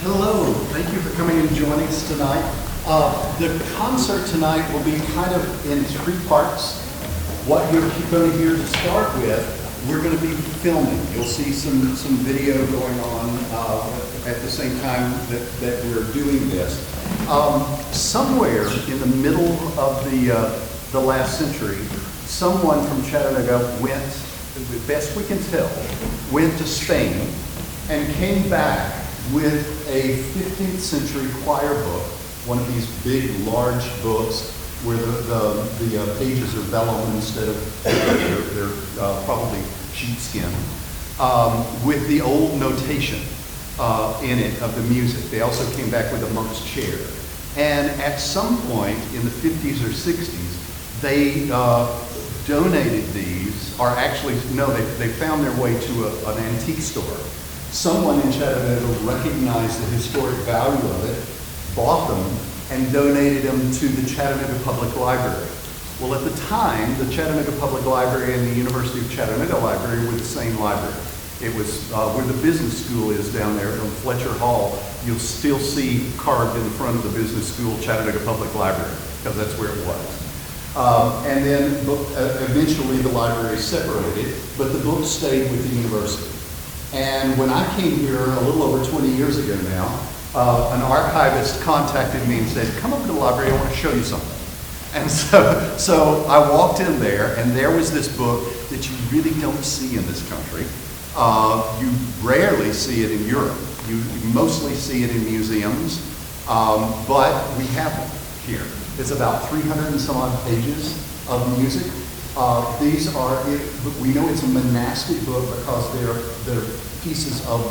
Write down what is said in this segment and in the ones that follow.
Hello, thank you for coming and joining us tonight. The concert tonight will be kind of in three parts. What you're going to hear to start with, we're going to be filming. You'll see some video going on at the same time that we're doing this. Somewhere in the middle of the last century, someone from Chattanooga went, the best we can tell, went to Spain and came back with a 15th century choir book, one of these big, large books where the pages are vellum instead of they're probably sheepskin, with the old notation in it of the music. They also came back with a monk's chair. And at some point in the 50s or 60s, they donated these, or actually, no, they found their way to an antique store. Someone in Chattanooga recognized the historic value of it, bought them, and donated them to the Chattanooga Public Library. Well, at the time, the Chattanooga Public Library and the University of Chattanooga Library were the same library. It was where the business school is down there on Fletcher Hall. You'll still see carved in the front of the business school Chattanooga Public Library, because that's where it was. And then eventually the library separated, but the books stayed with the university. And when I came here a little over 20 years ago now, an archivist contacted me and said, "Come over to the library, I want to show you something." And so I walked in there, and there was this book that you really don't see in this country. You rarely see it in Europe. You mostly see it in museums, but we have it here. It's about 300 and some odd pages of music. These are, we know it's a monastic book because they're pieces of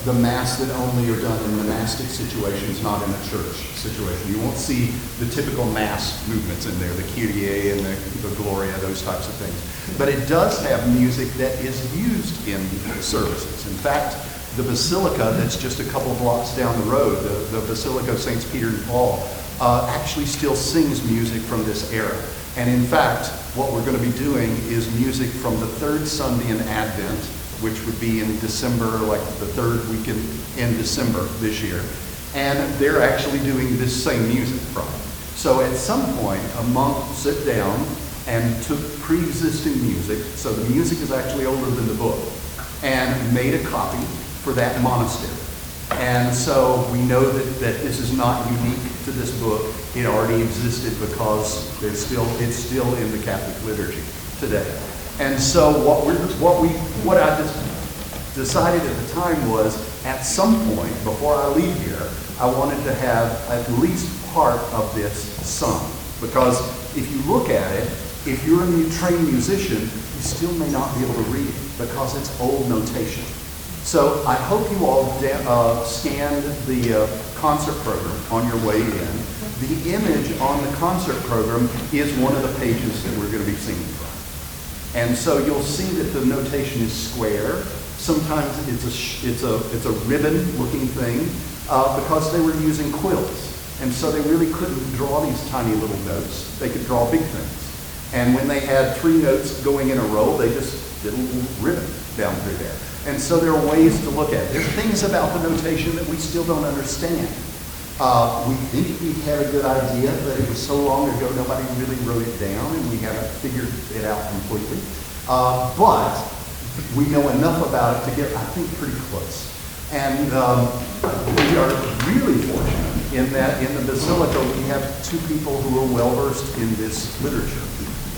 the Mass that only are done in monastic situations, not in a church situation. You won't see the typical Mass movements in there, the Kyrie and the Gloria, those types of things. But it does have music that is used in services. In fact, the Basilica that's just a couple blocks down the road, the Basilica of Saints Peter and Paul, actually still sings music from this era. And in fact, what we're going to be doing is music from the third Sunday in Advent, which would be in December, like the third weekend in December this year. And they're actually doing this same music from it. So at some point, a monk sat down and took pre-existing music, so the music is actually older than the book, and made a copy for that monastery. And so we know that this is not unique to this book. It already existed because it's still in the Catholic liturgy today. And so what I just decided at the time was, at some point before I leave here, I wanted to have at least part of this sung. Because if you look at it, if you're a trained musician, you still may not be able to read it because it's old notation. So I hope you all scanned the concert program on your way in. The image on the concert program is one of the pages that we're going to be singing from. And so you'll see that the notation is square. Sometimes it's a ribbon-looking thing because they were using quills. And so they really couldn't draw these tiny little notes. They could draw big things. And when they had 3 notes going in a row, they just did a little ribbon down through there. And so there are ways to look at it. There's things about the notation that we still don't understand. We think we had a good idea, but it was so long ago nobody really wrote it down, and we haven't figured it out completely. But we know enough about it to get, I think, pretty close. And we are really fortunate in that in the Basilica we have 2 people who are well-versed in this literature.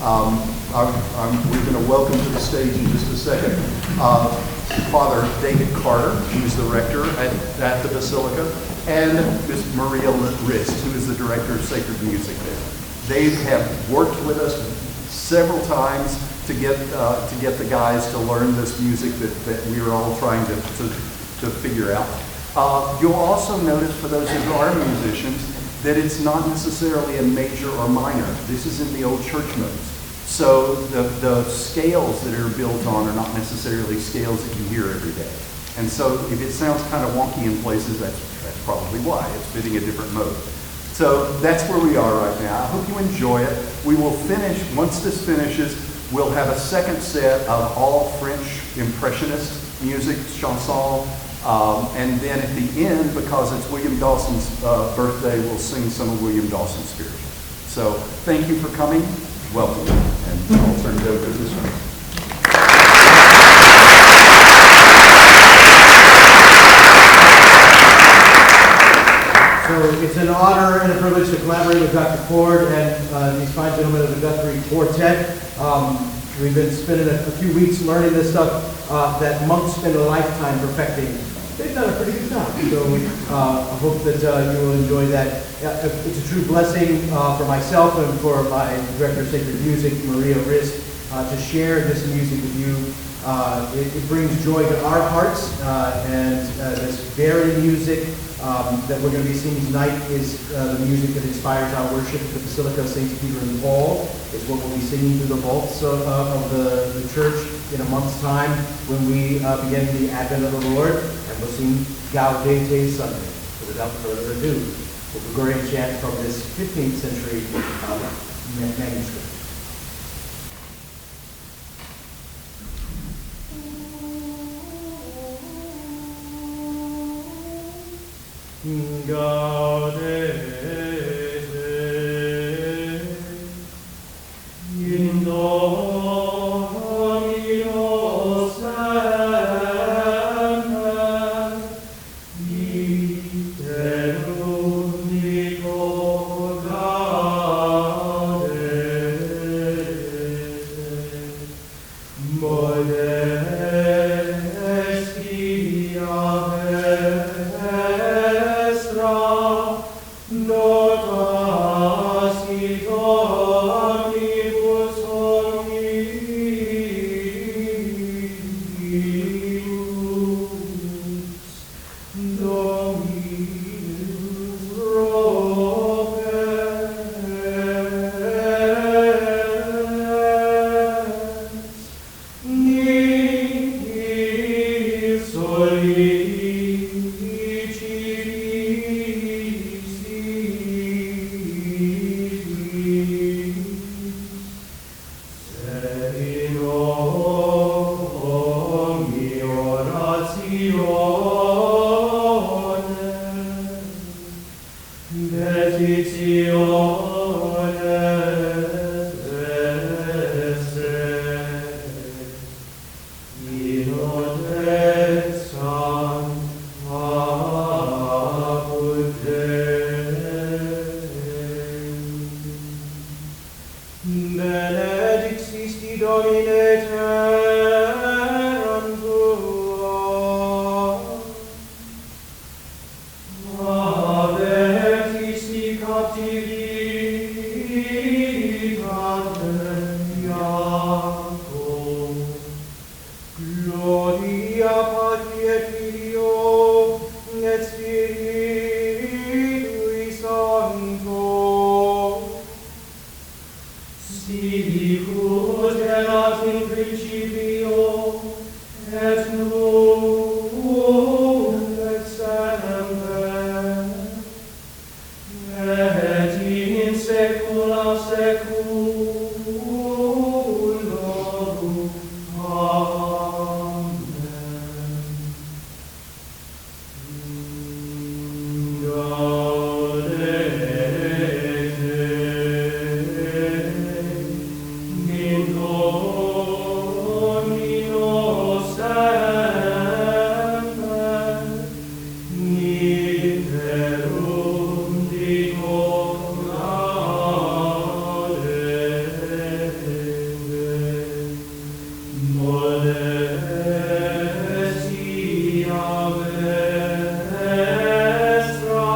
We're going to welcome to the stage in just a second Father David Carter, who's the rector at the Basilica, and Ms. Maria Rist, who is the director of sacred music there. They have worked with us several times to get the guys to learn this music that we are all trying to figure out. You'll also notice, for those who are musicians, that it's not necessarily a major or minor. This is in the old church notes. So the scales that are built on are not necessarily scales that you hear every day. And so if it sounds kind of wonky in places, that's probably why. It's fitting a different mode. So that's where we are right now. I hope you enjoy it. We will finish, once this finishes, we'll have a second set of all French Impressionist music, chansons, And then at the end, because it's William Dawson's birthday, we'll sing some of William Dawson's spirituals. So thank you for coming. Welcome. And I'll turn it over to this one. So it's an honor and a privilege to collaborate with Dr. Ford and these fine gentlemen of the Guthrie Quartet. We've been spending a few weeks learning this stuff that monks spend a lifetime perfecting. They've done a pretty good job, so I hope that you will enjoy that. It's a true blessing for myself and for my director of sacred music, Maria Risk, to share this music with you. It brings joy to our hearts, and this very music that we're going to be singing tonight is the music that inspires our worship at the Basilica of St. Peter and Paul. It's what we'll be singing through the vaults of the church in a month's time when we begin the Advent of the Lord, and we'll sing Gaudete Sunday. So without further ado, the Gregorian chant from this 15th century manuscript. Gaudete in Domino semper, iterum dico gaudete, modestia notas it omnibus omnibus Dominus robes nihil benedictis Domine terram tuam, avertis captivitate Iaco, gloria Patri et Filio et Spiritui Sancto, sicut erat in principio et nunc et semper et in saecula saeculorum. Amen. Modestia vestra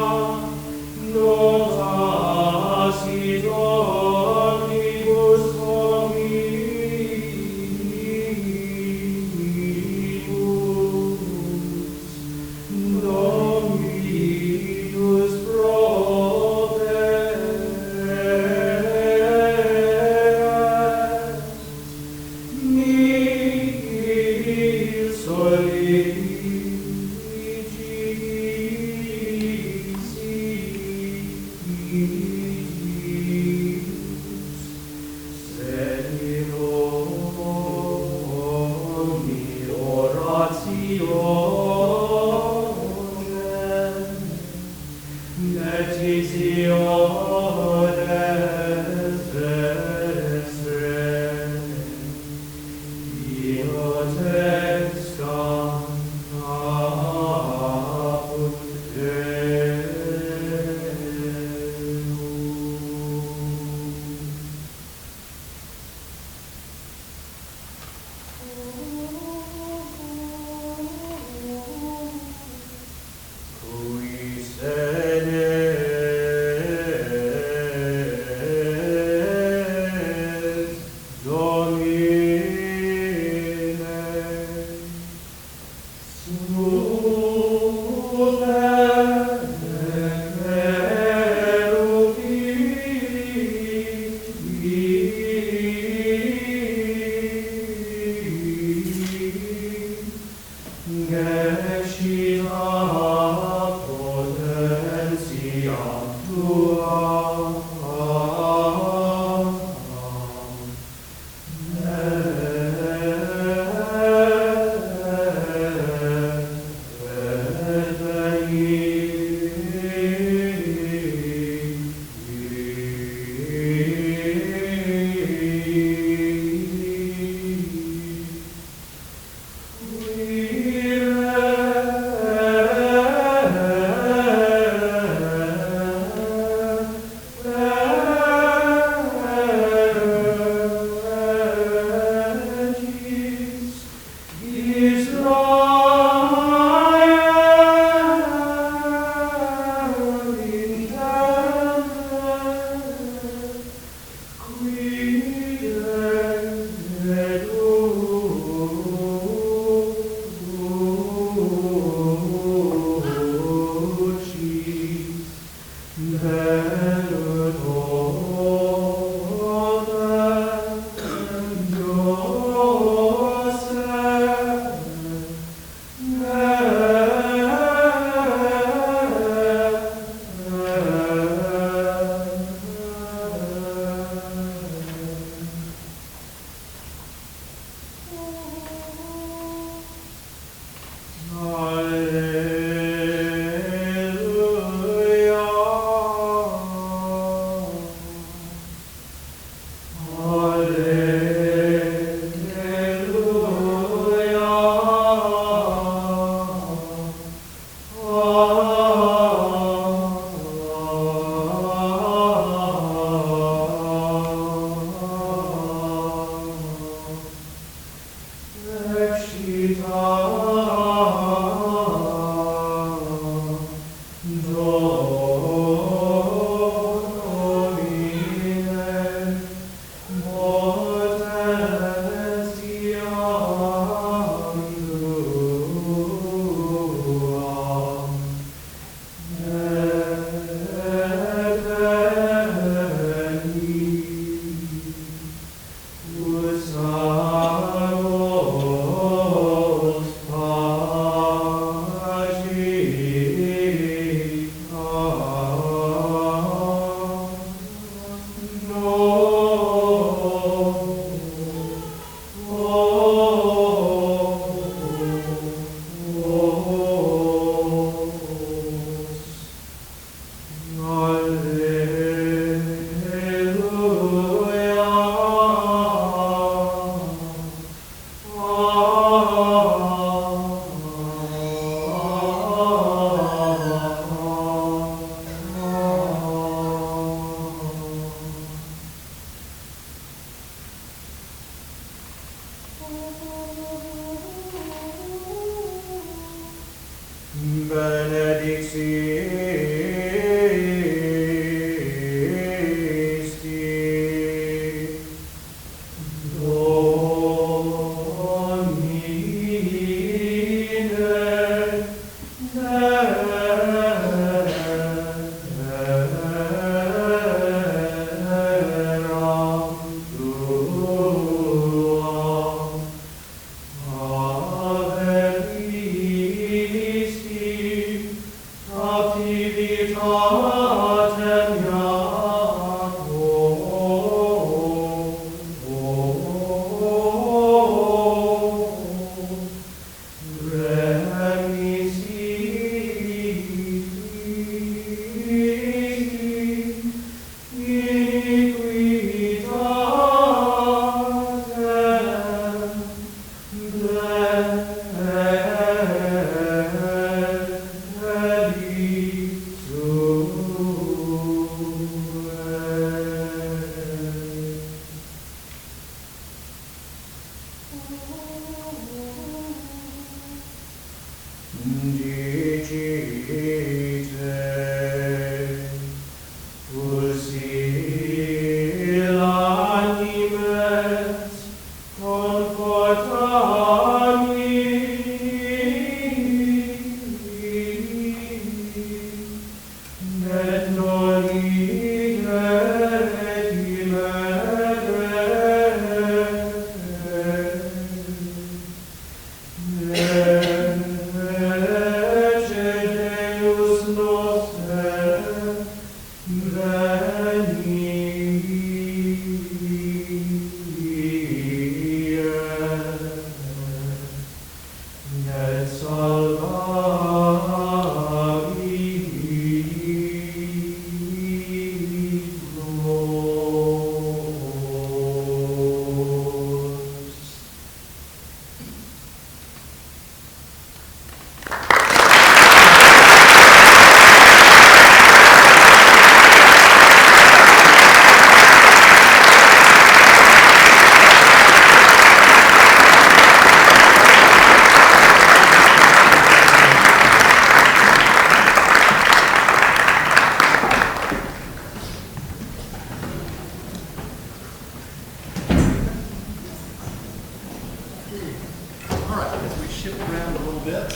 All right, as we shift around a little bit,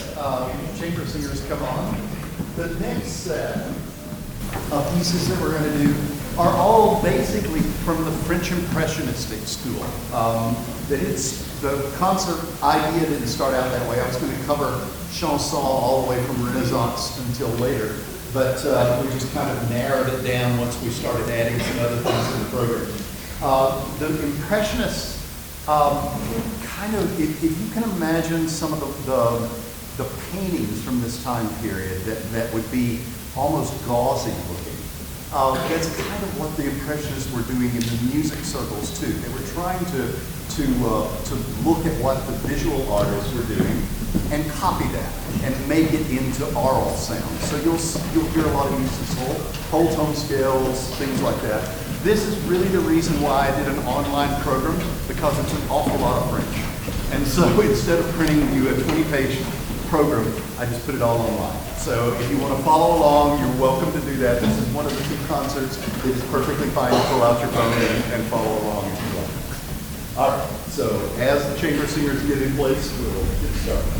chamber singers come on. The next set of pieces that we're going to do are all basically from the French Impressionistic school. The concert idea didn't start out that way. I was going to cover chanson all the way from Renaissance until later, but we just kind of narrowed it down once we started adding some other things to the program. The Impressionists, kind of, if you can imagine some of the paintings from this time period that would be almost gauzy looking. That's kind of what the Impressionists were doing in the music circles too. They were trying to look at what the visual artists were doing and copy that and make it into aural sound. So you'll hear a lot of use of whole tone scales, things like that. This is really the reason why I did an online program, because it's an awful lot of French. And so instead of printing you a 20-page program, I just put it all online. So if you want to follow along, you're welcome to do that. This is one of the two concerts. It is perfectly fine to pull out your phone and follow along if you want. All right, so as the chamber singers get in place, we'll get started.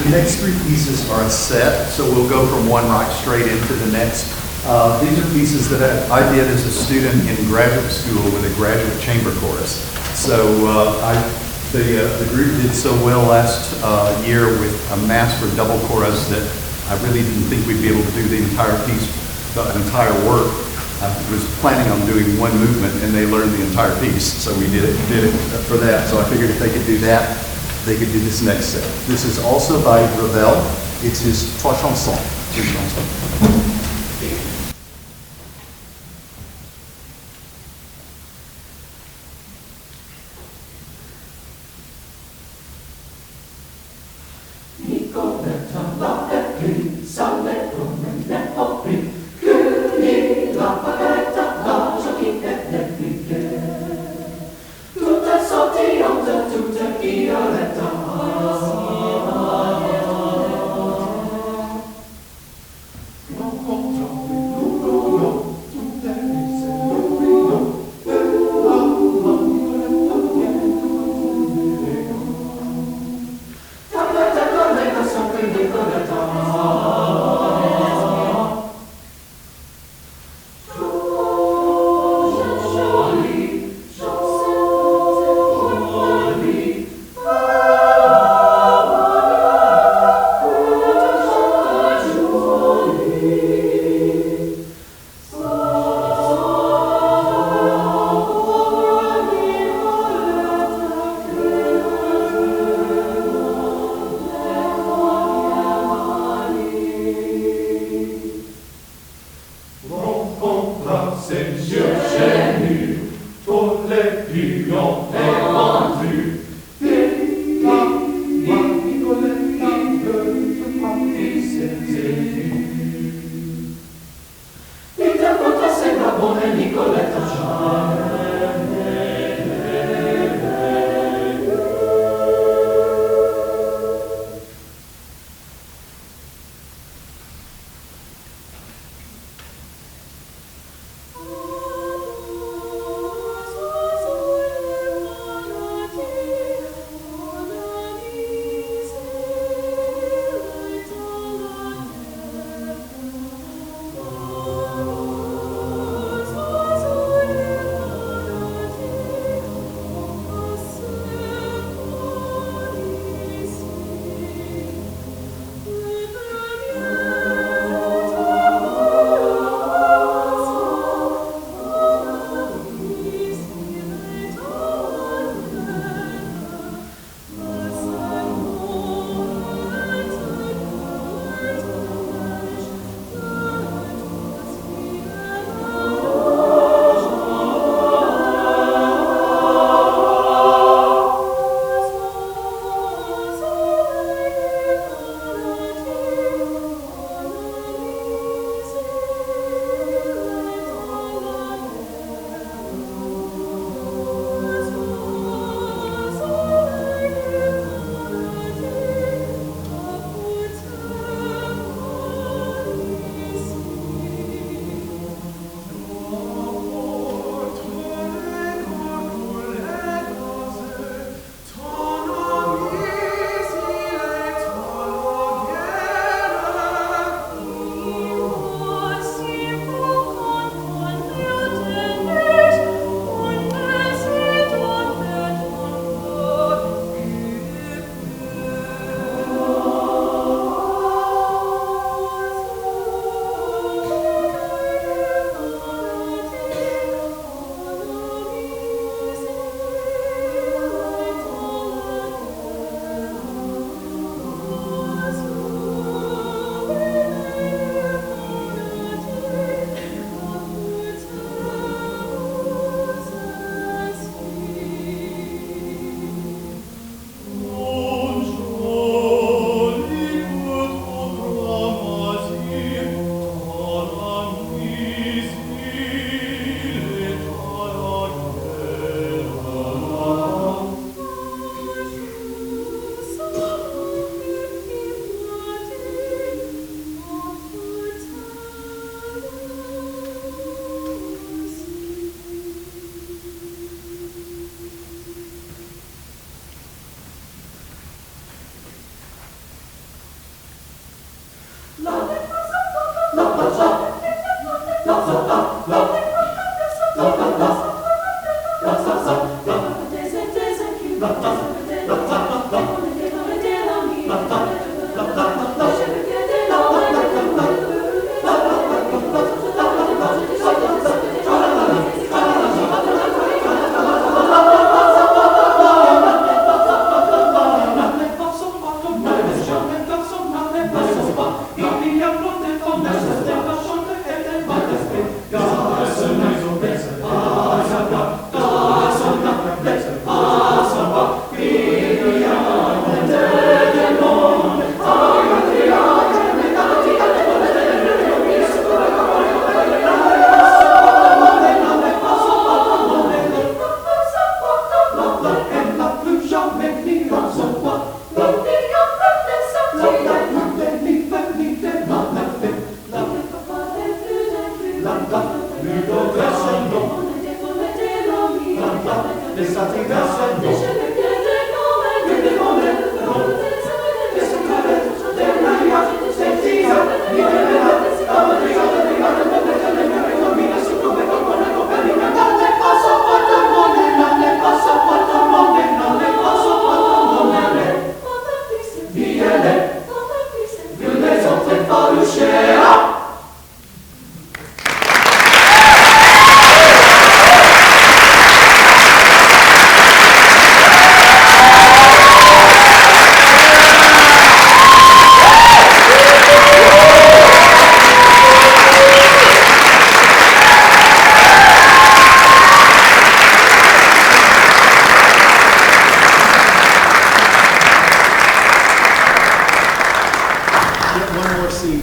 The next three pieces are a set, so we'll go from one right straight into the next. These are pieces that I did as a student in graduate school with a graduate chamber chorus. So the group did so well last year with a mass for double chorus that I really didn't think we'd be able to do the entire piece, the entire work. I was planning on doing one movement, and they learned the entire piece, so we did it for that. So I figured if they could do that, they could do this next set. This is also by Ravel. It's his Trois Chansons. Two chansons.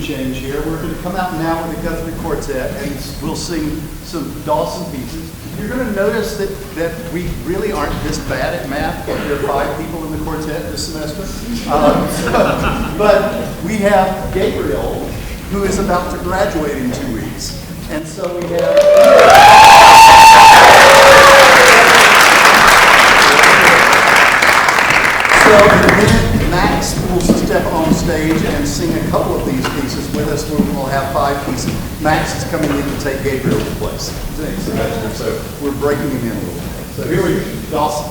change here. We're going to come out now with the Guthrie Quartet, and we'll sing some Dawson pieces. You're going to notice that we really aren't this bad at math. There are 5 people in the quartet this semester. But we have Gabriel, who is about to graduate in 2 weeks. And so we have... So in a minute, Max will step on stage and sing a couple of these pieces with us. We'll have 5 pieces. Max is coming in to take Gabriel's place next semester, so we're breaking him in a little bit. So here we go, Dawson.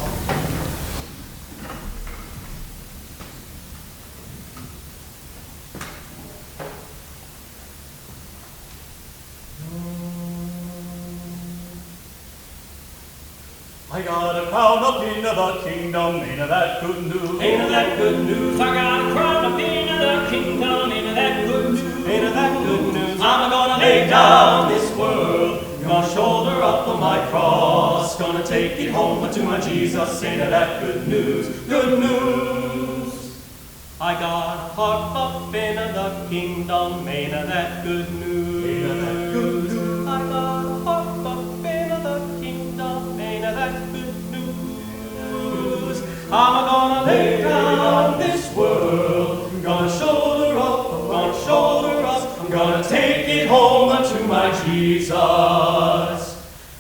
I got a crown up in the kingdom, ain't that good news? Ain't that good news? I got a crown up in the kingdom, ain't that good news? Ain't that good news? I'm gonna lay down this world, gonna shoulder up on my cross, gonna take it home to my Jesus, ain't that good news? Good news! I got a harp up in the kingdom, ain't that good news? Ain't that good news? I got a harp up in the kingdom, ain't that good news? I'm gonna lay down this world, gonna shoulder up, I'm gonna take it home to my Jesus.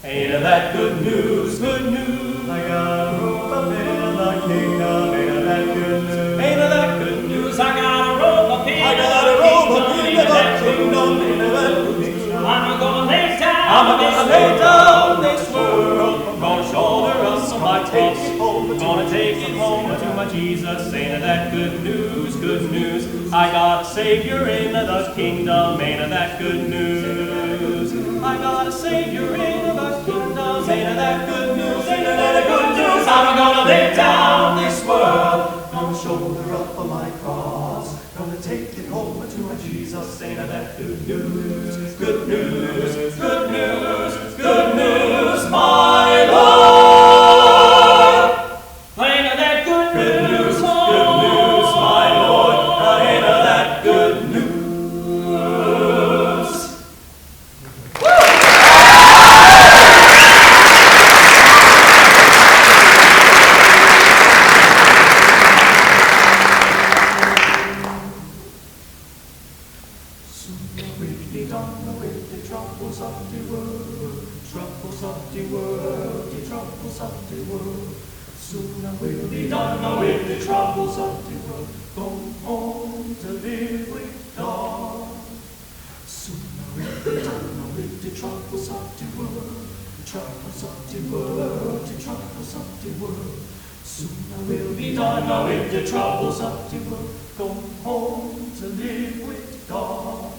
Ain't that good news, good news? I got a rope up in the kingdom, ain't that good news? Ain't that good news? I got a rope up in I got a rope up in the kingdom, ain't that good news? I'm gonna lay down this world, I'm gonna shoulder up so my cross, gonna take it home to my Jesus. Ain't that good news, good news? I got a Savior in the kingdom, ain't that good news? I got a Savior in the kingdom, ain't that good news? Ain't that good news? I'm gonna lay down this world, gonna shoulder up on my cross, gonna take it home to my Jesus. Ain't that good news? Good news, good news, good news, my Lord. Ain't that good news? Good news, my Lord. Ain't that good news? With the troubles of the world, troubles of the world, the troubles of the world. Soon we'll be done with the troubles of the world. Go home to live with God. Soon we'll be done with the troubles of the world, the troubles of the world, the troubles of the world. Soon I will be done now with the troubles of the world. Go home to live with God.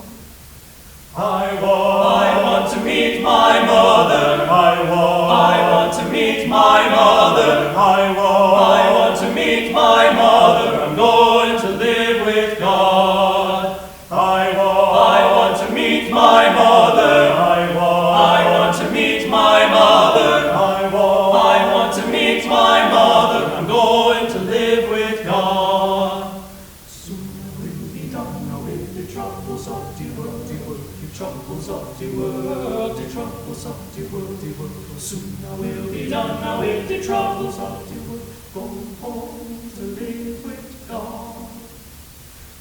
I want to meet my mother. I want to meet my mother. I want to meet my mother. I'm going to live with God. I want to meet my mother. I want to meet my mother. I want to meet my mother. I'm going to live with God. Soon I will be done now with the troubles of the world, the troubles of the world, the troubles of the world. Soon I will be done now with the troubles of the world. Go home to live with God.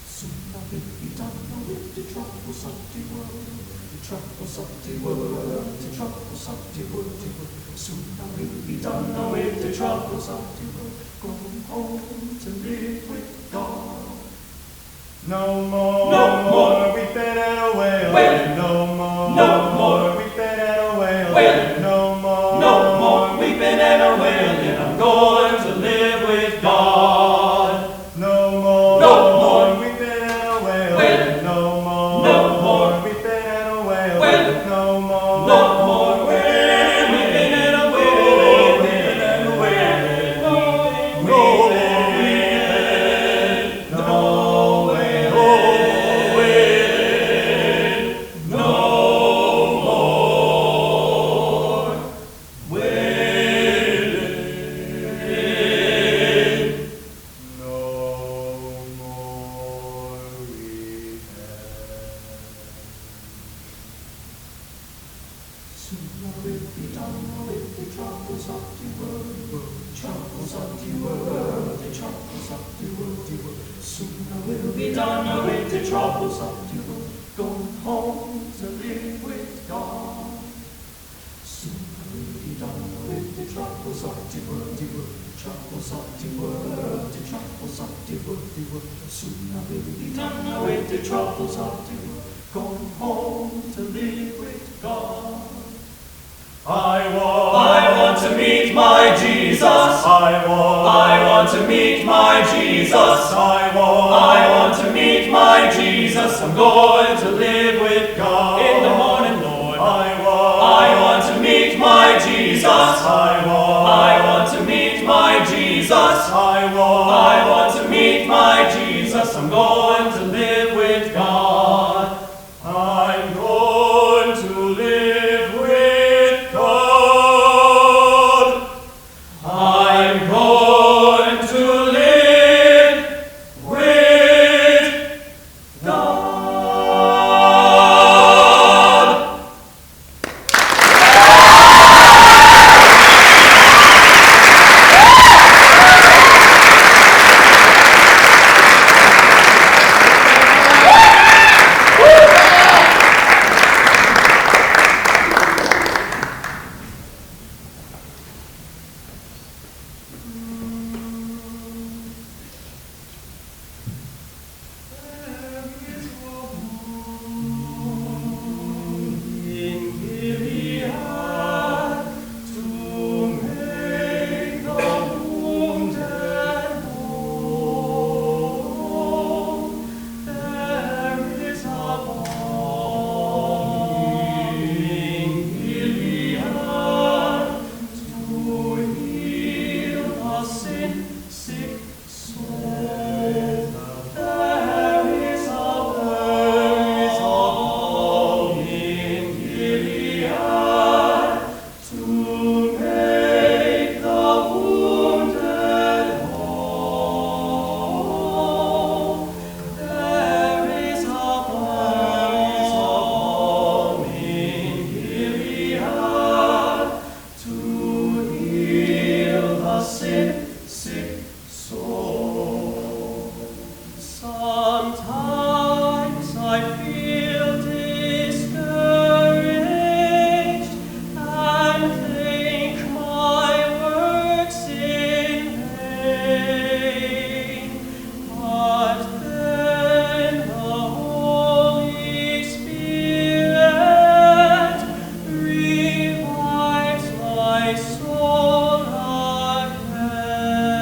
Soon I will be done now with the troubles of the world, the troubles of the world, the troubles of the world. Soon I will be done now with the troubles of the world. Go home to live with God. No more weeping and wailing. No more weeping and wailing. No more weeping and wailing. I'm going to live with God. No more weeping and wailing. No more weeping and wailing. No more weeping and I'm going to live with God. In the morning, Lord, I want to meet my Jesus. I want to meet my Jesus. I want to meet my Jesus. I'm going to live with God. I'm going to live with God. I'm going to live with God. my soul again.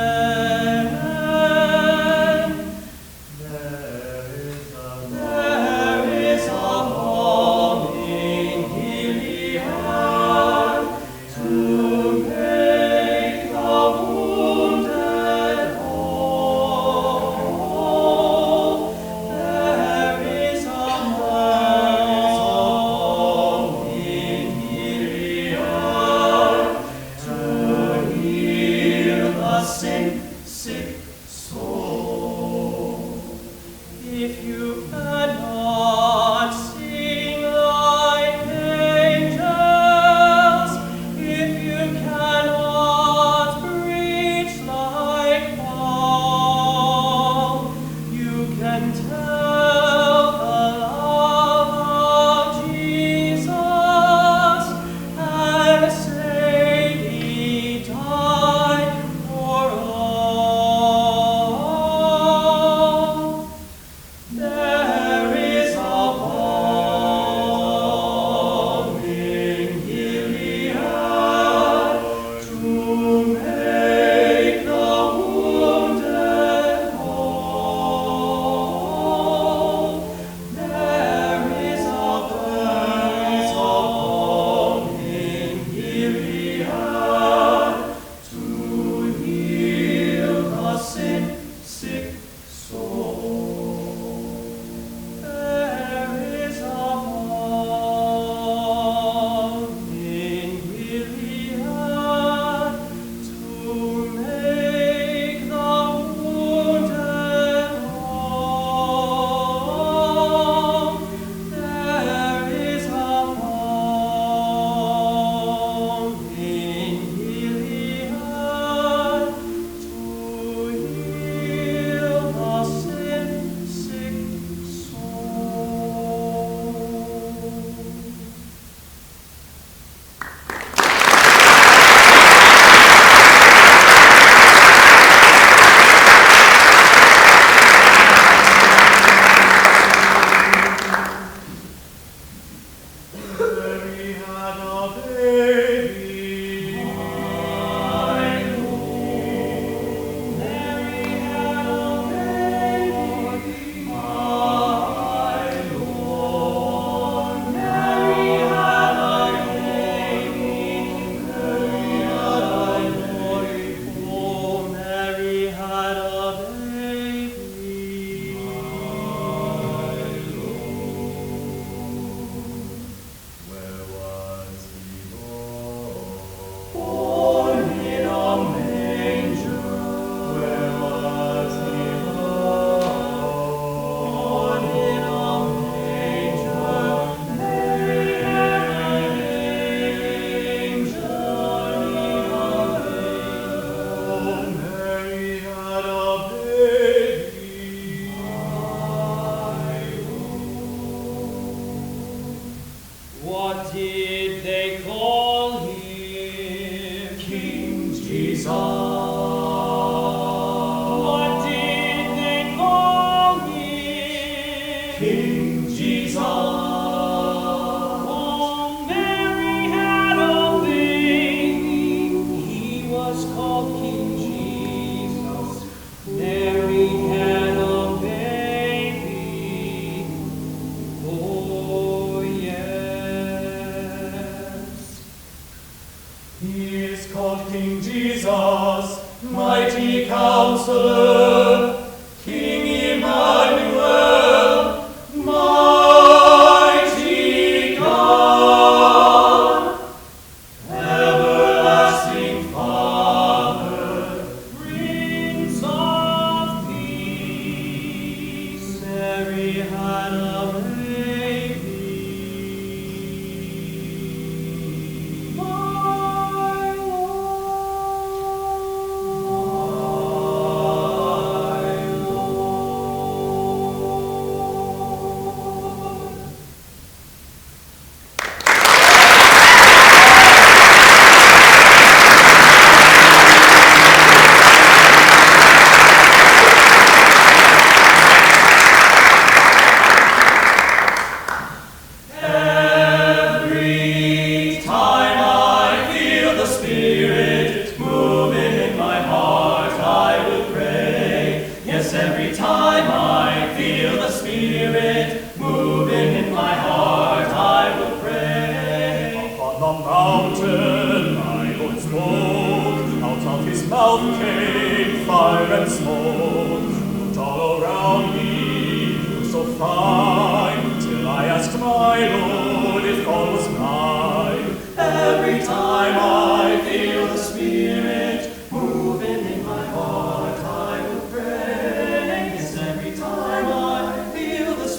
Every time I feel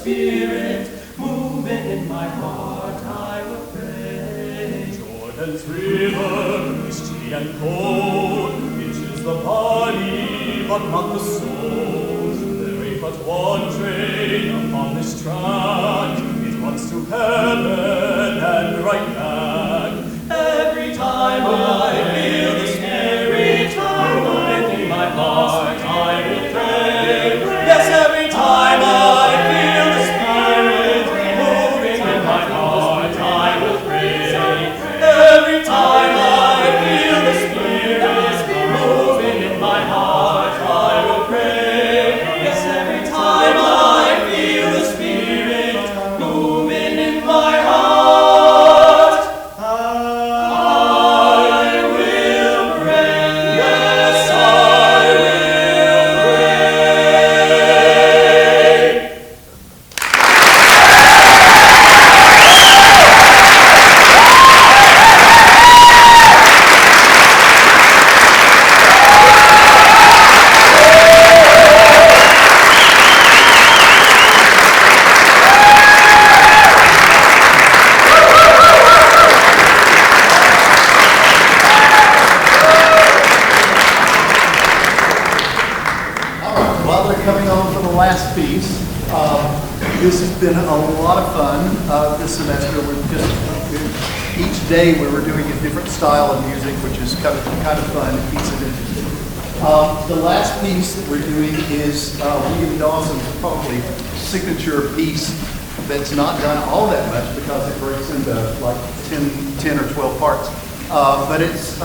Spirit moving in my heart, I will pray. Jordan's river, misty and cold, reaches the body, but not the soul. There ain't but one train upon this track, it runs to heaven and right back. Every time I feel the Spirit moving in my heart, I will pray. Yes, every time I feel the Spirit moving in my heart, I will pray. Every time I feel the Spirit moving in my heart, I will pray. Yes, every time I feel the Spirit moving in my heart, I will pray. Yes, I will pray. All right, while they're coming on for the last piece, this has been a lot of fun this semester. Each day we were doing a different style of music, which is kind of fun. It keeps it interesting. The last piece that we're doing is William Dawson's probably signature piece that's not done all that much because it breaks into like 10 or 12 parts. But it's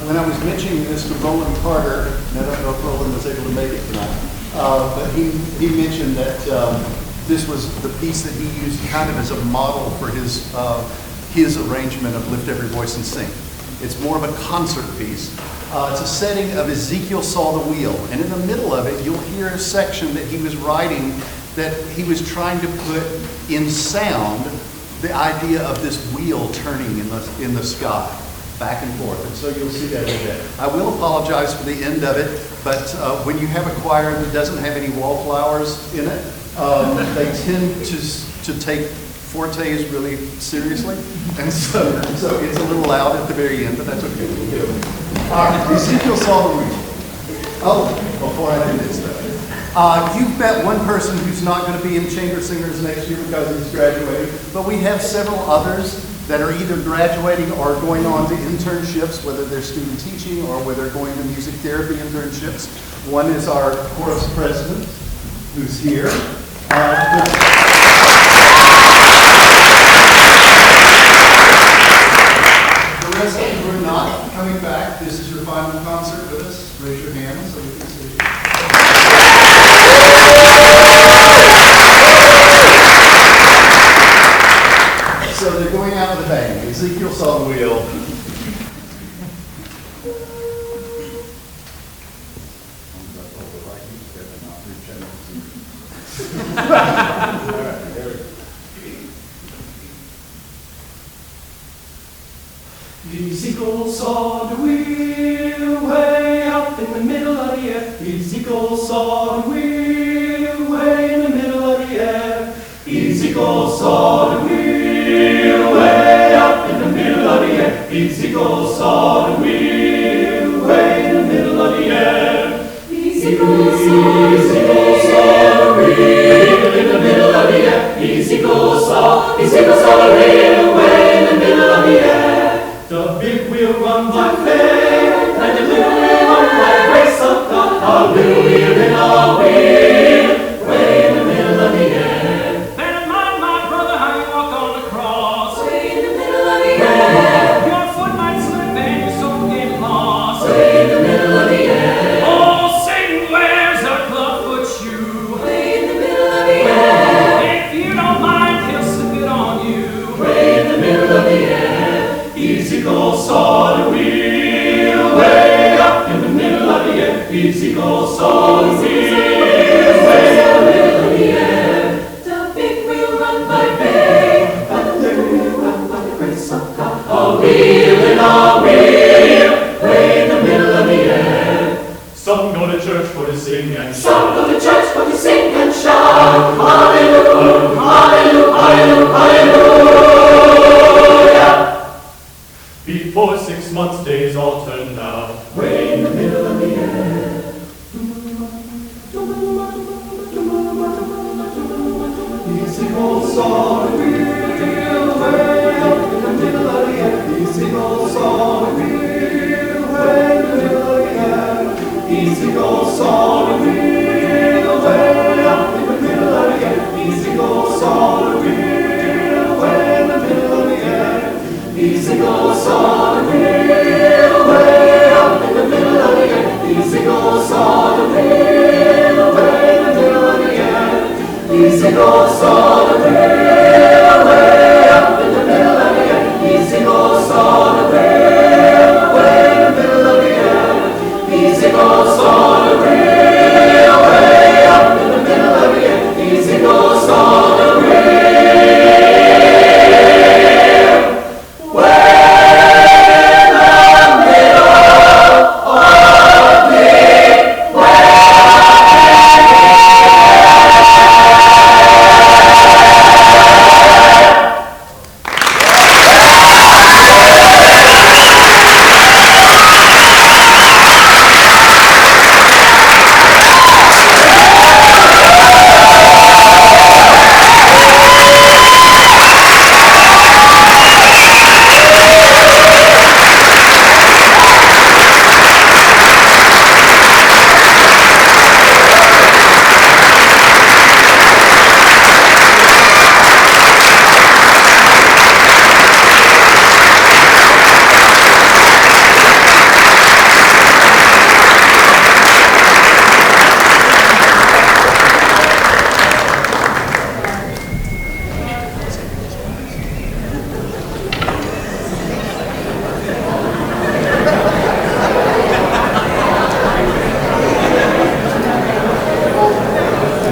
when I was mentioning this to Roland Carter, and I don't know if Roland was able to make it tonight, but he mentioned that this was the piece that he used kind of as a model for his arrangement of Lift Every Voice and Sing. It's more of a concert piece. It's a setting of Ezekiel Saw the Wheel, and in the middle of it, you'll hear a section that he was writing that he was trying to put in sound the idea of this wheel turning in the sky, back and forth. And so you'll see that in a bit. I will apologize for the end of it, but when you have a choir that doesn't have any wallflowers in it, they tend to take fortes really seriously, and so it's a little loud at the very end, but that's okay. We'll do it. All right, Ezekiel Saw the Wheel. Oh, before I do this, you've met one person who's not going to be in Chamber Singers next year because he's graduating, but we have several others that are either graduating or going on to internships, whether they're student teaching or whether they're going to music therapy internships. One is our chorus president, who's here. The rest of you are not coming back. This is your final concert with us. Raise your hand so we can see you. So they're going out with a bang. Ezekiel Saw the Wheel. Ezekiel saw the wheel way up in the middle of the air. Ezekiel saw the wheel way in the middle of the air. Ezekiel saw the wheel way up in the middle of the air. Ezekiel saw the wheel way in the middle of the air. Ezekiel saw the wheel in the middle of the air. Ezekiel saw the wheel way in the middle of the air. The big wheel run by faith, and the little wheel run by grace of God. A little wheel in a wheel, way in the middle of the air. Bear in mind, my brother, how you walk on the cross. Way in the middle of the air. Your foot might slip and your soul get lost. Way in the middle of the air. Oh, Satan wears a clubfoot shoe. Way in the middle of the air. If you don't mind, he'll slip it on you. Way in the middle of the air. Ezekiel saw the wheel way up in the middle of the air. Ezekiel saw the wheel way in the middle of the air. The big wheel run by faith, but the little wheel run by the grace of God. A wheel in a wheel way in the middle of the air. Some go to church for for to sing and shout. Some go to church for to sing and shout. Hallelujah, hallelujah, hallelujah. Before 6 months' days all turned out, Way in the middle of the air. You sing old song, real way up in the middle of the air. You sing old song, real way in the middle of the air. You sing old song, real way up in the middle of the air. You sing old song, real way in the middle of the air. You sing old song, real way up in the middle of the air. You sing old song, real way in the middle of the air. You sing old song,